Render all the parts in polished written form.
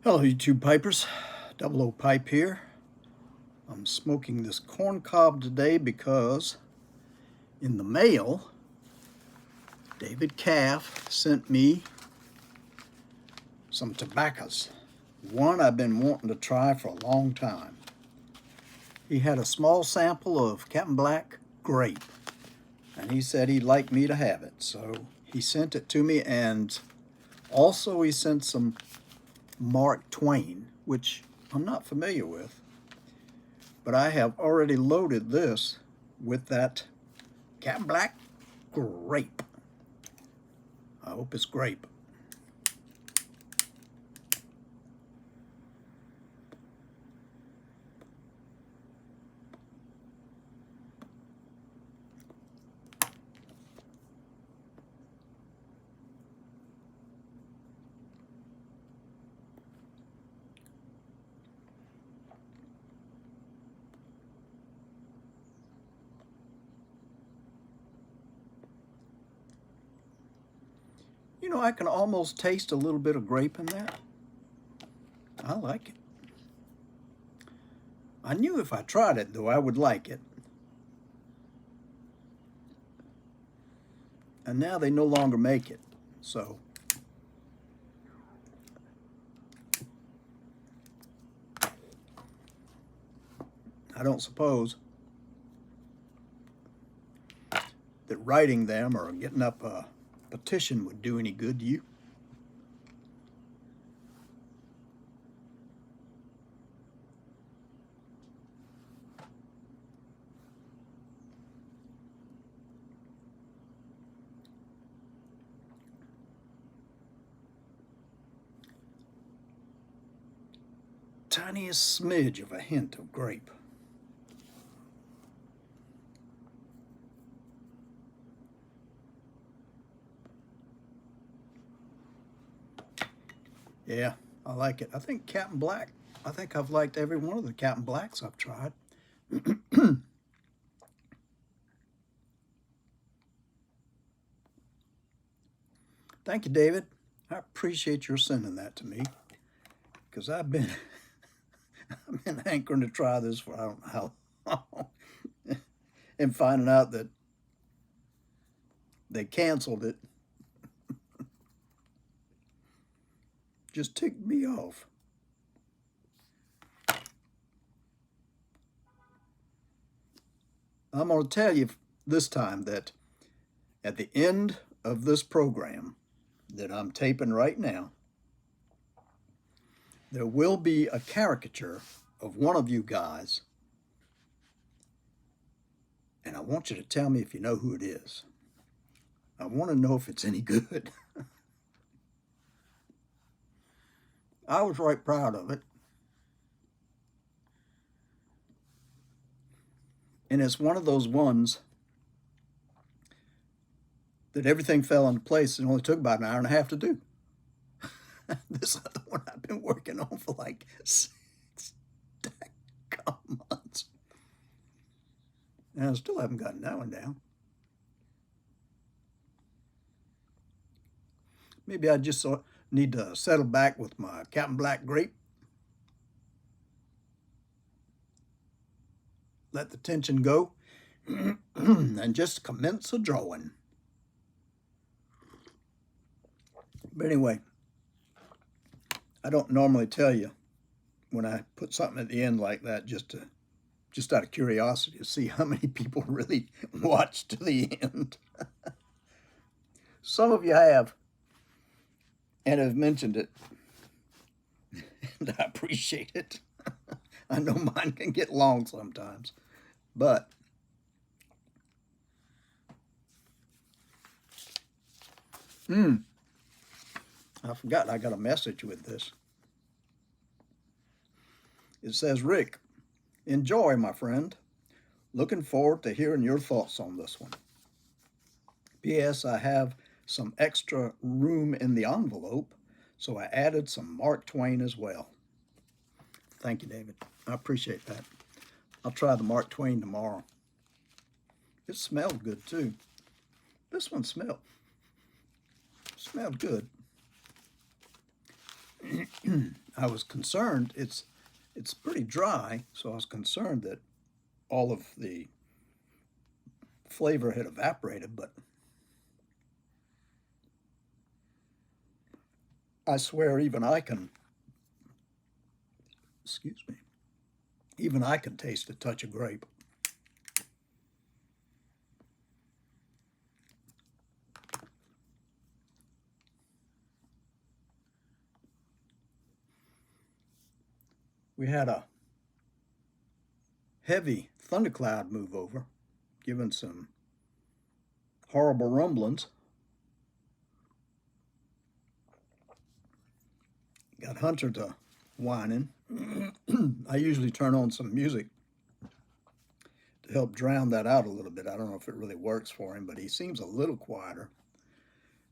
Hello, YouTube pipers. Double O Pipe here. I'm smoking this corn cob today because in the mail, David Calf sent me some tobaccos. One I've been wanting to try for a long time. He had a small sample of Captain Black Grape, and he said he'd like me to have it. So he sent it to me, and also he sent some Mark Twain, which I'm not familiar with, but I have already loaded this with that Captain Black Grape. I hope it's grape. You know, I can almost taste a little bit of grape in that. I like it. I knew if I tried it, though, I would like it. And now they no longer make it, so I don't suppose that writing them or getting up a petition would do any good to you. Tiniest smidge of a hint of grape. Yeah, I like it. I think Captain Black, I think I've liked every one of the Captain Blacks I've tried. Thank you, David. I appreciate your sending that to me, because I've been hankering to try this for I don't know how long, and finding out that they canceled it just ticked me off. I'm going to tell you this time that at the end of this program that I'm taping right now, there will be a caricature of one of you guys, and I want you to tell me if you know who it is. I want to know if it's any good. I was right proud of it. And it's one of those ones that everything fell into place and only took about an hour and a half to do. This other one I've been working on for like 6 months. And I still haven't gotten that one down. Maybe I just need to settle back with my Captain Black Grape. Let the tension go and just commence a drawing. But anyway, I don't normally tell you when I put something at the end like that just out of curiosity to see how many people really watch to the end. Some of you have and have mentioned it, and I appreciate it. I know mine can get long sometimes, but I forgot I got a message with this. It says, Rick, enjoy, my friend. Looking forward to hearing your thoughts on this one. P.S. I have some extra room in the envelope, so I added some Mark Twain as well. Thank you, David. I appreciate that. I'll try the Mark Twain tomorrow. It smelled good, too. This one smelled good. I was concerned, it's pretty dry, so I was concerned that all of the flavor had evaporated, but I swear even I can, excuse me, even I can taste a touch of grape. We had a heavy thundercloud move over, giving some horrible rumblings. Got Hunter to whining. I usually turn on some music to help drown that out a little bit. I don't know if it really works for him, but he seems a little quieter.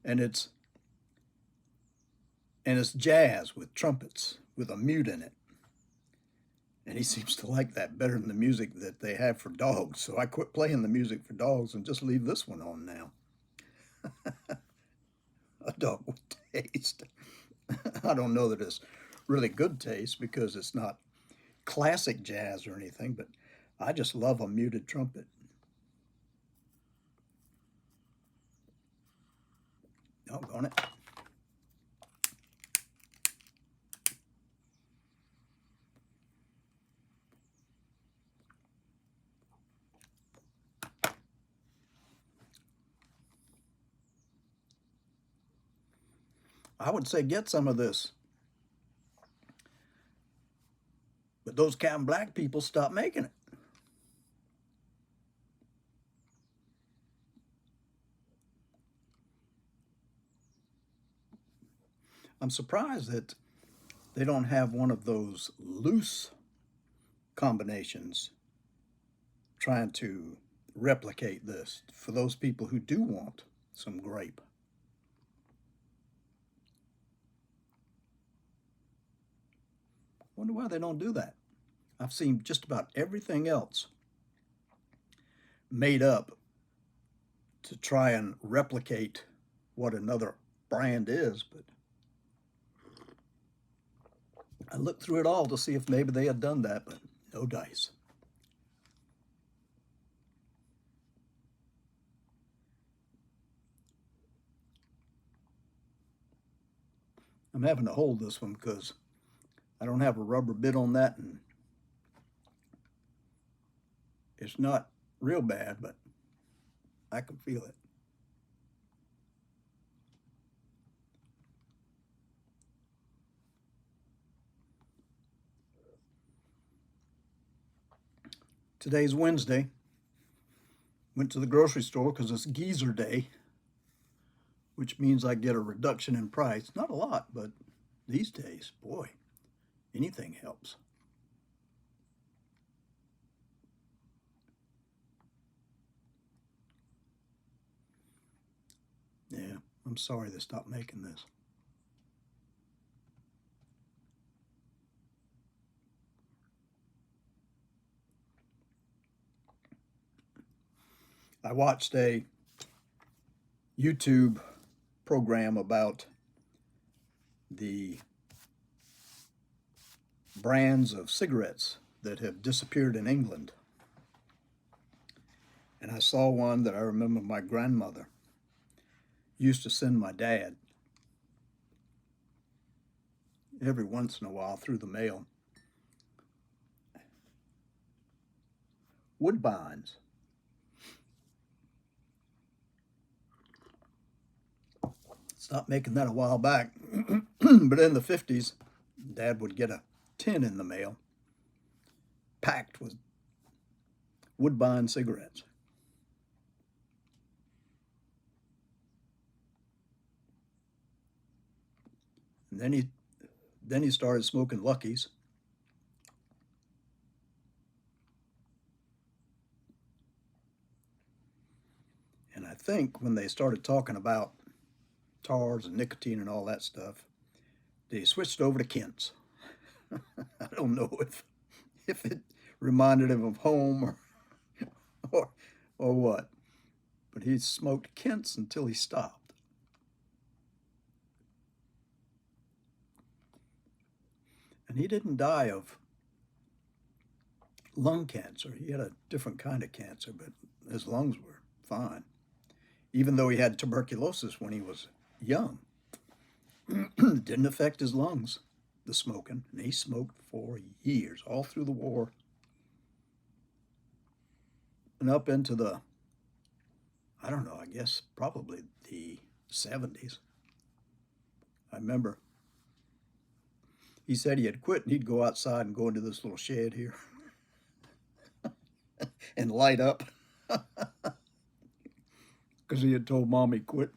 And it's jazz with trumpets with a mute in it. And he seems to like that better than the music that they have for dogs. So I quit playing the music for dogs and just leave this one on now. A dog with taste. I don't know that it's really good taste because it's not classic jazz or anything, but I just love a muted trumpet. Doggone it. I would say get some of this. But those Captain Black people stopped making it. I'm surprised that they don't have one of those loose combinations trying to replicate this for those people who do want some grape. Wonder why they don't do that. I've seen just about everything else made up to try and replicate what another brand is, but I looked through it all to see if maybe they had done that, but no dice. I'm having to hold this one because I don't have a rubber bit on that, and it's not real bad, but I can feel it. Today's Wednesday. Went to the grocery store because it's geezer day, which means I get a reduction in price. Not a lot, but these days, boy, anything helps. Yeah, I'm sorry they stopped making this. I watched a YouTube program about the brands of cigarettes that have disappeared in England. And I saw one that I remember my grandmother used to send my dad every once in a while through the mail. Woodbines. Stopped making that a while back. But in the 50s, Dad would get a tin in the mail packed with Woodbine cigarettes. And then he started smoking Luckies. And I think when they started talking about tars and nicotine and all that stuff, they switched over to Kent's. I don't know if it reminded him of home or what, but he smoked Kent's until he stopped. And he didn't die of lung cancer. He had a different kind of cancer, but his lungs were fine, even though he had tuberculosis when he was young. Didn't affect his lungs, the smoking. And he smoked for years, all through the war and up into the, I don't know, I guess probably the 70s. I remember he said he had quit and he'd go outside and go into this little shed here and light up because he had told Mom he quit.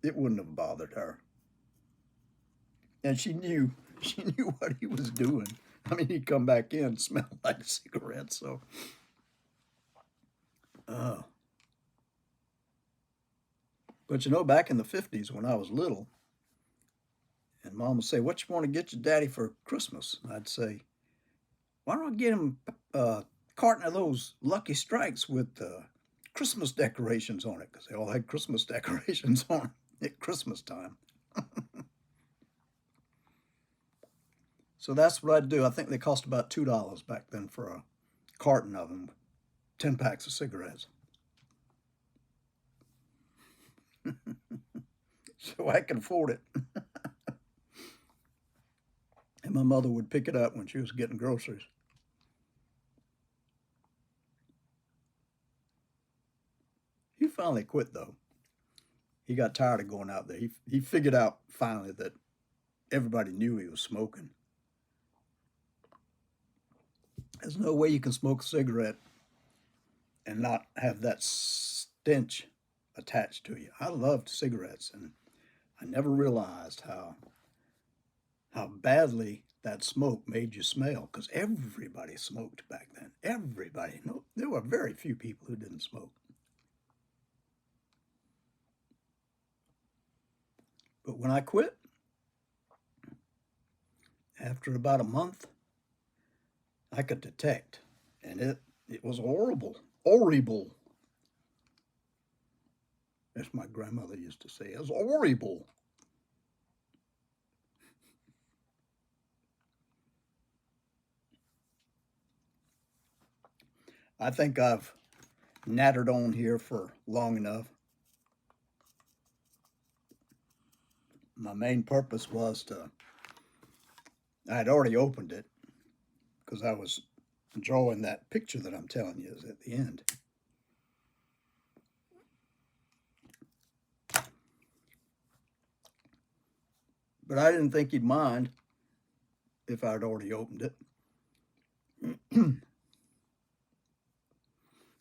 It wouldn't have bothered her. And she knew what he was doing. I mean, he'd come back in smelling like cigarettes, so. But you know, back in the 50s when I was little, and Mom would say, "What you want to get your daddy for Christmas?" And I'd say, "Why don't I get him a carton of those Lucky Strikes with Christmas decorations on it?" Because they all had Christmas decorations on at Christmas time. So that's what I'd do. I think they cost about $2 back then for a carton of them, 10 packs of cigarettes. So I could afford it. And my mother would pick it up when she was getting groceries. He finally quit, though. He got tired of going out there. He figured out finally that everybody knew he was smoking. There's no way you can smoke a cigarette and not have that stench attached to you. I loved cigarettes, and I never realized how badly that smoke made you smell, because everybody smoked back then. Everybody. No, there were very few people who didn't smoke. But when I quit, after about a month, I could detect, and it was horrible, horrible. As my grandmother used to say, it was horrible. I think I've nattered on here for long enough. My main purpose was I had already opened it because I was drawing that picture that I'm telling you is at the end. But I didn't think he'd mind if I'd already opened it.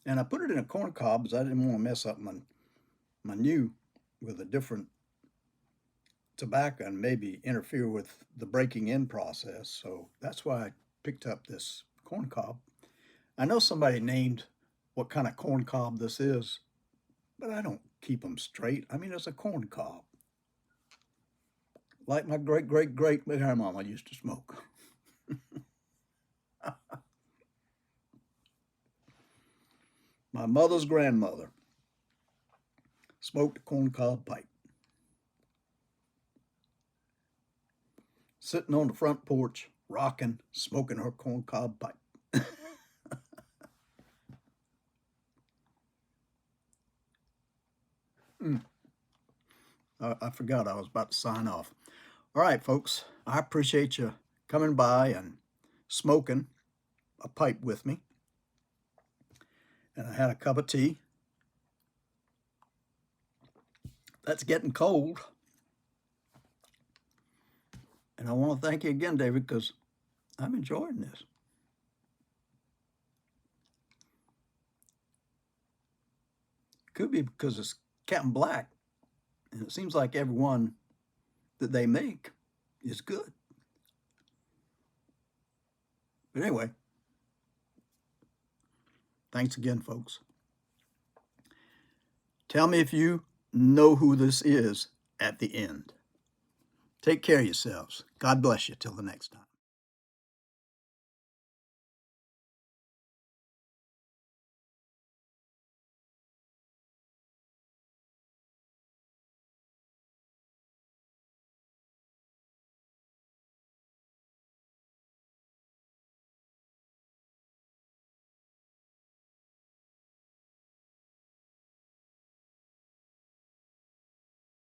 And I put it in a corn cob because I didn't want to mess up my new with a different tobacco and maybe interfere with the breaking in process. So that's why I picked up this corn cob. I know somebody named what kind of corn cob this is, but I don't keep them straight. I mean, it's a corn cob. Like my great-great-great-grandmama used to smoke. My mother's grandmother smoked a corncob pipe. Sitting on the front porch, rocking, smoking her corncob pipe. I forgot I was about to sign off. All right, folks, I appreciate you coming by and smoking a pipe with me. And I had a cup of tea. That's getting cold. And I want to thank you again, David, because I'm enjoying this. Could be because it's Captain Black, and it seems like every one that they make is good. But anyway, thanks again, folks. Tell me if you know who this is at the end. Take care of yourselves. God bless you till the next time.